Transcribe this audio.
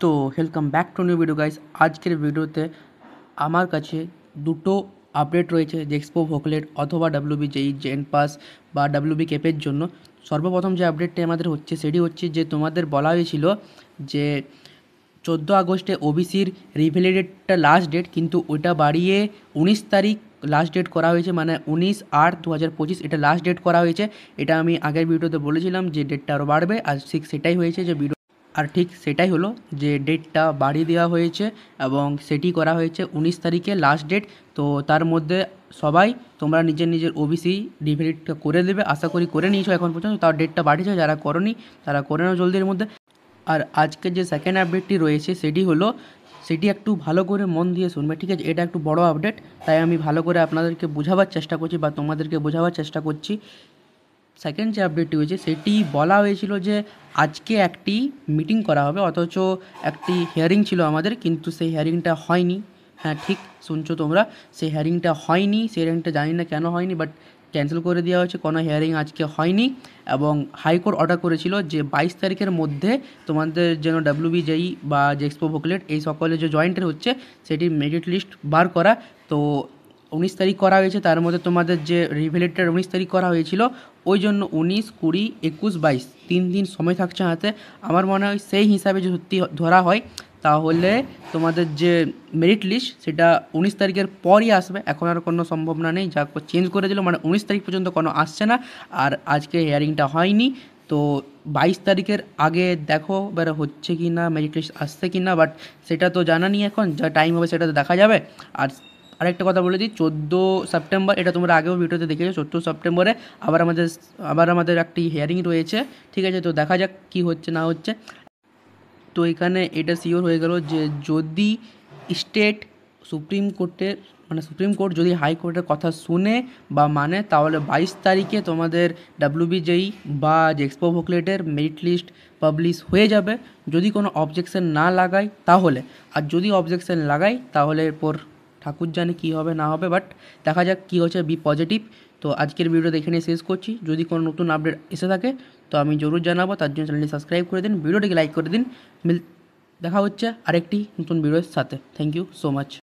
তো welcome back to new video guys. আজকের ভিডিওতে আমার কাছে দুটো আপডেট রয়েছে জেক্সপো ভোকলেট অথবা ডাব্লিউবিজেই জেন পাস বা ডাব্লিউবি ক্যাপের জন্য। সর্বপ্রথম যে আপডেটটি আমাদের হচ্ছে সেটি হচ্ছে যে তোমাদের বলা হয়েছিল যে 14 আগস্টে ওবিসির রিভ্যালিডেটটা লাস্ট ডেট, কিন্তু ওইটা বাড়িয়ে 19 তারিখ লাস্ট ডেট করা হয়েছে, মানে 19/8/2025 এটা লাস্ট ডেট করা হয়েছে। এটা আমি আগের ভিডিওতে বলেছিলাম যে ডেটটা আরও বাড়বে, আর ঠিক সেটাই হয়েছে যে ঠিক সেটাই হলো যে ডেটটা বাড়িয়ে দেওয়া হয়েছে এবং সেটি করা হয়েছে 19 তারিখে লাস্ট ডেট। তো তার মধ্যে সবাই তোমরা নিজের নিজের ওবিসি রিভ্যালিডটা করে দেবে, আশা করি করে নিয়েছো এখন পর্যন্ত। তার ডেটটা বাড়িয়েছে, যারা করনি তারা করে নাও জলদির মধ্যে। আর আজকে যে সেকেন্ড আপডেটটি রয়েছে সেটি একটু ভালো করে মন দিয়ে শুনবে, ঠিক আছে? এটা একটু বড় আপডেট, তাই আমি ভালো করে আপনাদেরকে বোঝাবার চেষ্টা করছি বা তোমাদেরকে বোঝাবার চেষ্টা করছি। সেকেন্ড যে আপডেটটি হয়েছে সেটি বলা হয়েছিল যে আজকে একটি মিটিং করা হবে, অথচ একটি হিয়ারিং ছিল আমাদের, কিন্তু সেই হিয়ারিংটা হয়নি। হ্যাঁ, ঠিক শুনছো তোমরা, সেই হিয়ারিংটা হয়নি। সেই হিয়ারিংটা জানি না কেন হয়নি, বাট ক্যান্সেল করে দেওয়া হয়েছে, কোনো হিয়ারিং আজকে হয়নি। এবং হাইকোর্ট অর্ডার করেছিল যে 22 তারিখের মধ্যে তোমাদের যেন ডাব্লিউবিজেই বা জেক্সপো ভোকলেট এই সকলে যে জয়েন্টের হচ্ছে সেটির মেরিট লিস্ট বার করা। তো 19 তারিখ করা হয়েছে, তার মধ্যে তোমাদের যে রিভ্যালিডেটটা 19 তারিখ করা হয়েছিল, ওই জন্য 19, 20, 21, 22 3 দিন সময় থাকছে হাতে। আমার মনে হয় সেই হিসাবে যদি সত্যি ধরা হয় তাহলে তোমাদের যে মেরিট লিস্ট সেটা 19 তারিখের পরই আসবে। এখন আর কোনো সম্ভাবনা নেই, যা চেঞ্জ করে দিল, মানে 19 তারিখ পর্যন্ত কোনো আসছে না। আর আজকে হিয়ারিংটা হয়নি, তো 22 তারিখের আগে দেখো এবার হচ্ছে কি না, মেরিট লিস্ট আসছে কি না, বাট সেটা তো জানা নেই, এখন যা টাইম হবে সেটা তো দেখা যাবে। আর আরেকটা কথা বলে দিই, 14 সেপ্টেম্বর, এটা তোমরা আগেও ভিডিওতে দেখেছো, 14 সেপ্টেম্বরে আবার আমাদের একটি হিয়ারিং রয়েছে, ঠিক আছে? তো দেখা যাক কী হচ্ছে না হচ্ছে। তো এখানে এটা শিওর হয়ে গেল যে যদি স্টেট সুপ্রিম কোর্টের সুপ্রিম কোর্ট যদি হাইকোর্টের কথা শুনে বা মানে, তাহলে 22 তারিখে তোমাদের ডাব্লিউবিজেই বা জেক্সপো ভোকলেটের মেরিট লিস্ট পাবলিশ হয়ে যাবে, যদি কোনো অবজেকশন না লাগায় তাহলে। আর যদি অবজেকশন লাগাই তাহলে এরপর ঠাকুর জানে কী হবে না হবে, বাট দেখা যাক কী হচ্ছে, বি পজিটিভ। তো আজকের ভিডিও দেখে নিয়ে শেষ করছি। যদি কোনো নতুন আপডেট এসে থাকে তো আমি জরুর জানাবো, তার জন্য চ্যানেলটি সাবস্ক্রাইব করে দিন, ভিডিওটিকে লাইক করে দিন। দেখা হচ্ছে আরেকটি নতুন ভিডিওর সাথে। Thank you so much.